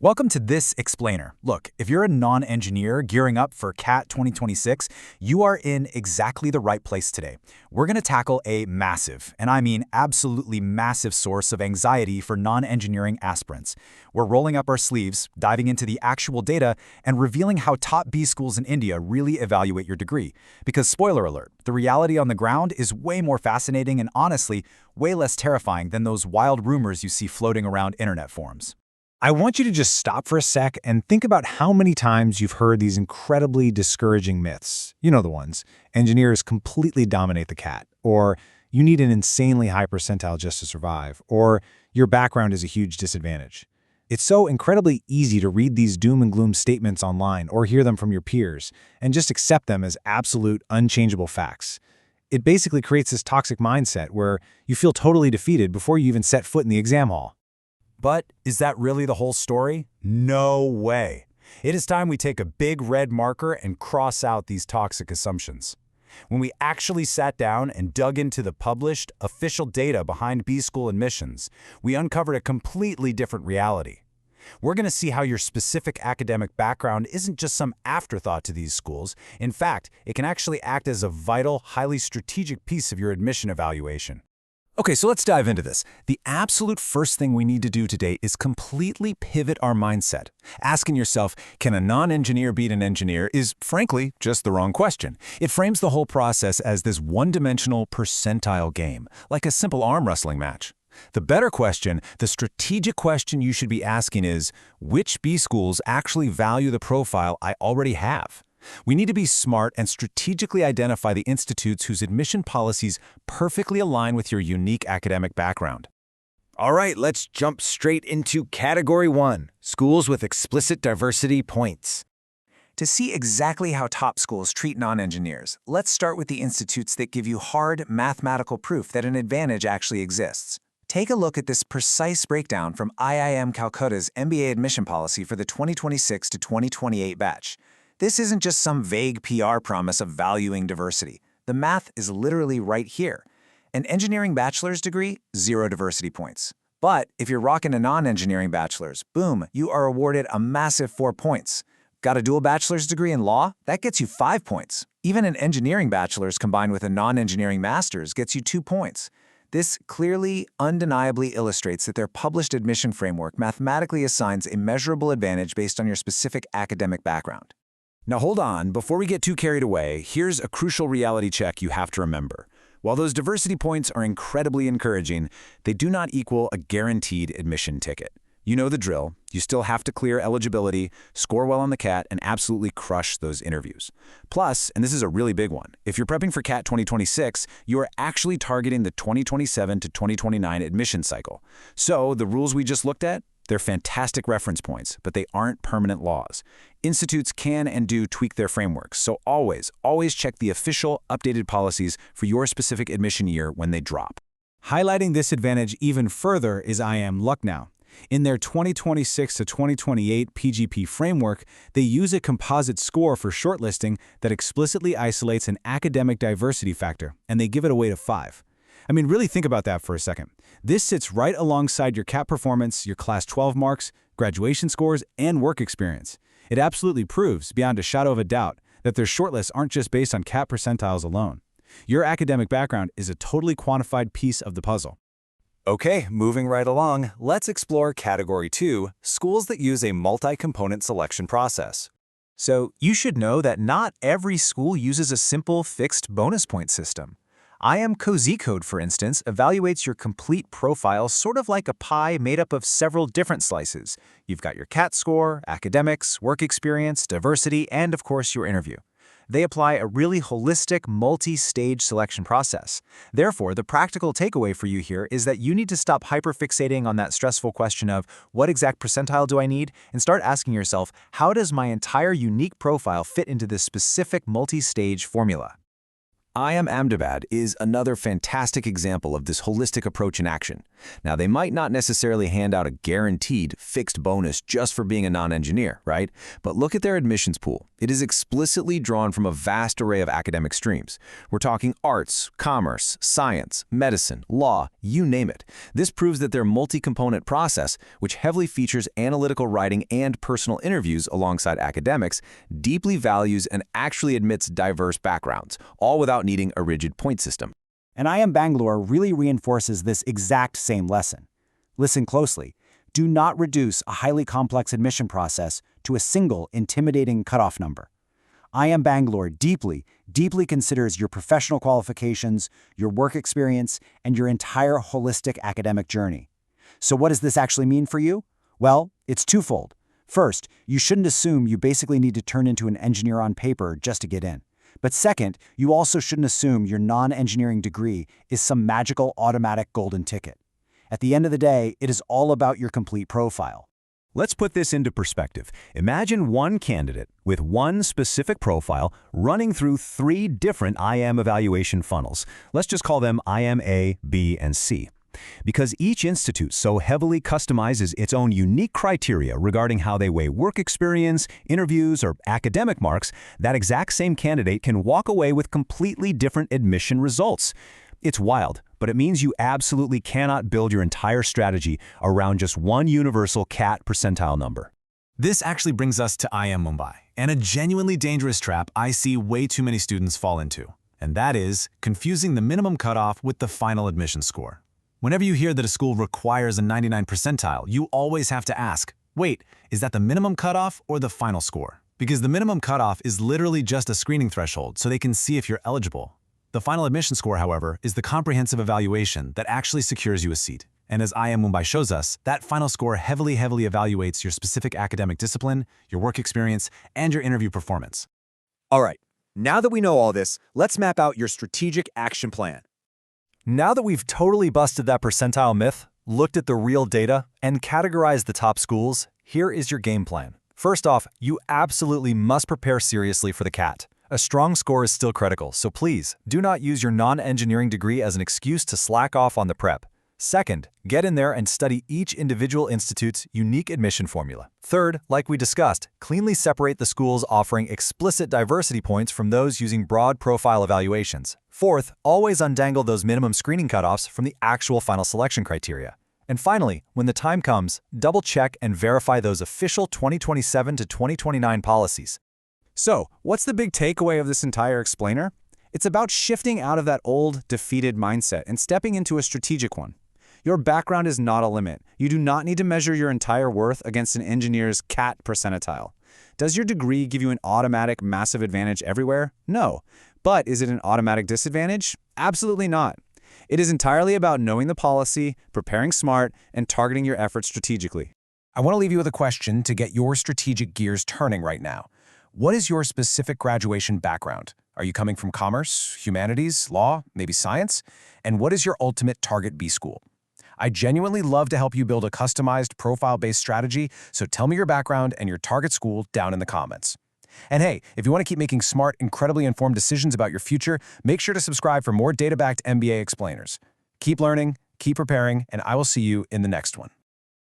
Welcome to this explainer. Look, if you're a non-engineer gearing up for CAT 2026, you are in exactly the right place today. We're going to tackle a massive, and I mean absolutely massive source of anxiety for non-engineering aspirants. We're rolling up our sleeves, diving into the actual data, and revealing how top B schools in India really evaluate your degree. Because spoiler alert, the reality on the ground is way more fascinating and honestly, way less terrifying than those wild rumors you see floating around internet forums. I want you to just stop for a sec and think about how many times you've heard these incredibly discouraging myths. You know the ones. Engineers completely dominate the CAT, or you need an insanely high percentile just to survive, or your background is a huge disadvantage. It's so incredibly easy to read these doom and gloom statements online or hear them from your peers and just accept them as absolute, unchangeable facts. It basically creates this toxic mindset where you feel totally defeated before you even set foot in the exam hall. But is that really the whole story? No way. It is time we take a big red marker and cross out these toxic assumptions. When we actually sat down and dug into the published, official data behind B-school admissions, we uncovered a completely different reality. We're going to see how your specific academic background isn't just some afterthought to these schools. In fact, it can actually act as a vital, highly strategic piece of your admission evaluation. Okay, so let's dive into this. The absolute first thing we need to do today is completely pivot our mindset. Asking yourself, can a non-engineer beat an engineer, is frankly just the wrong question. It frames the whole process as this one-dimensional percentile game, like a simple arm wrestling match. The better question, the strategic question you should be asking is, which B schools actually value the profile I already have? We need to be smart and strategically identify the institutes whose admission policies perfectly align with your unique academic background. All right, let's jump straight into Category 1, schools with explicit diversity points. To see exactly how top schools treat non-engineers, let's start with the institutes that give you hard mathematical proof that an advantage actually exists. Take a look at this precise breakdown from IIM Calcutta's MBA admission policy for the 2026 to 2028 batch. This isn't just some vague PR promise of valuing diversity. The math is literally right here. An engineering bachelor's degree, 0 diversity points. But if you're rocking a non-engineering bachelor's, boom, you are awarded a massive 4 points. Got a dual bachelor's degree in law? That gets you 5 points. Even an engineering bachelor's combined with a non-engineering master's gets you 2 points. This clearly, undeniably illustrates that their published admission framework mathematically assigns a measurable advantage based on your specific academic background. Now hold on, before we get too carried away, here's a crucial reality check you have to remember. While those diversity points are incredibly encouraging, they do not equal a guaranteed admission ticket. You know the drill. You still have to clear eligibility, score well on the CAT, and absolutely crush those interviews. Plus, and this is a really big one, if you're prepping for CAT 2026, you are actually targeting the 2027 to 2029 admission cycle. So the rules we just looked at, they're fantastic reference points, but they aren't permanent laws. Institutes can and do tweak their frameworks, so always check the official, updated policies for your specific admission year when they drop. Highlighting this advantage even further is IIM Lucknow. In their 2026 to 2028 PGP framework, they use a composite score for shortlisting that explicitly isolates an academic diversity factor, and they give it a weight of 5. I mean, really think about that for a second. This sits right alongside your CAT performance, your Class 12 marks, graduation scores, and work experience. It absolutely proves, beyond a shadow of a doubt, that their shortlists aren't just based on CAT percentiles alone. Your academic background is a totally quantified piece of the puzzle. Okay, moving right along, let's explore Category 2, schools that use a multi-component selection process. So you should know that not every school uses a simple fixed bonus point system. IIM Kozhikode, for instance, evaluates your complete profile sort of like a pie made up of several different slices. You've got your CAT score, academics, work experience, diversity, and of course your interview. They apply a really holistic, multi-stage selection process. Therefore, the practical takeaway for you here is that you need to stop hyperfixating on that stressful question of what exact percentile do I need, and start asking yourself, how does my entire unique profile fit into this specific multi-stage formula? IIM Ahmedabad is another fantastic example of this holistic approach in action. Now, they might not necessarily hand out a guaranteed fixed bonus just for being a non-engineer, right? But look at their admissions pool. It is explicitly drawn from a vast array of academic streams. We're talking arts, commerce, science, medicine, law, you name it. This proves that their multi-component process, which heavily features analytical writing and personal interviews alongside academics, deeply values and actually admits diverse backgrounds, all without needing a rigid point system. And IIM Bangalore really reinforces this exact same lesson. Listen closely. Do not reduce a highly complex admission process to a single intimidating cutoff number. IIM Bangalore deeply considers your professional qualifications, your work experience, and your entire holistic academic journey. So what does this actually mean for you? Well, it's twofold. First, you shouldn't assume you basically need to turn into an engineer on paper just to get in. But second, you also shouldn't assume your non-engineering degree is some magical automatic golden ticket. At the end of the day, it is all about your complete profile. Let's put this into perspective. Imagine one candidate with one specific profile running through 3 different IIM evaluation funnels. Let's just call them IIM A, B, and C. Because each institute so heavily customizes its own unique criteria regarding how they weigh work experience, interviews, or academic marks, that exact same candidate can walk away with completely different admission results. It's wild, but it means you absolutely cannot build your entire strategy around just one universal CAT percentile number. This actually brings us to IIM Mumbai, and a genuinely dangerous trap I see way too many students fall into, and that is confusing the minimum cutoff with the final admission score. Whenever you hear that a school requires a 99 percentile, you always have to ask, wait, is that the minimum cutoff or the final score? Because the minimum cutoff is literally just a screening threshold so they can see if you're eligible. The final admission score, however, is the comprehensive evaluation that actually secures you a seat. And as IIM Mumbai shows us, that final score heavily evaluates your specific academic discipline, your work experience, and your interview performance. All right, now that we know all this, let's map out your strategic action plan. Now that we've totally busted that percentile myth, looked at the real data, and categorized the top schools, here is your game plan. First off, you absolutely must prepare seriously for the CAT. A strong score is still critical, so please, do not use your non-engineering degree as an excuse to slack off on the prep. Second, get in there and study each individual institute's unique admission formula. Third, like we discussed, cleanly separate the schools offering explicit diversity points from those using broad profile evaluations. Fourth, always undangle those minimum screening cutoffs from the actual final selection criteria. And finally, when the time comes, double-check and verify those official 2027 to 2029 policies. So, what's the big takeaway of this entire explainer? It's about shifting out of that old, defeated mindset and stepping into a strategic one. Your background is not a limit. You do not need to measure your entire worth against an engineer's CAT percentile. Does your degree give you an automatic massive advantage everywhere? No. But is it an automatic disadvantage? Absolutely not. It is entirely about knowing the policy, preparing smart, and targeting your efforts strategically. I want to leave you with a question to get your strategic gears turning right now. What is your specific graduation background? Are you coming from commerce, humanities, law, maybe science? And what is your ultimate target B school? I genuinely love to help you build a customized profile-based strategy, so tell me your background and your target school down in the comments. And hey, if you want to keep making smart, incredibly informed decisions about your future, make sure to subscribe for more data-backed MBA explainers. Keep learning, keep preparing, and I will see you in the next one.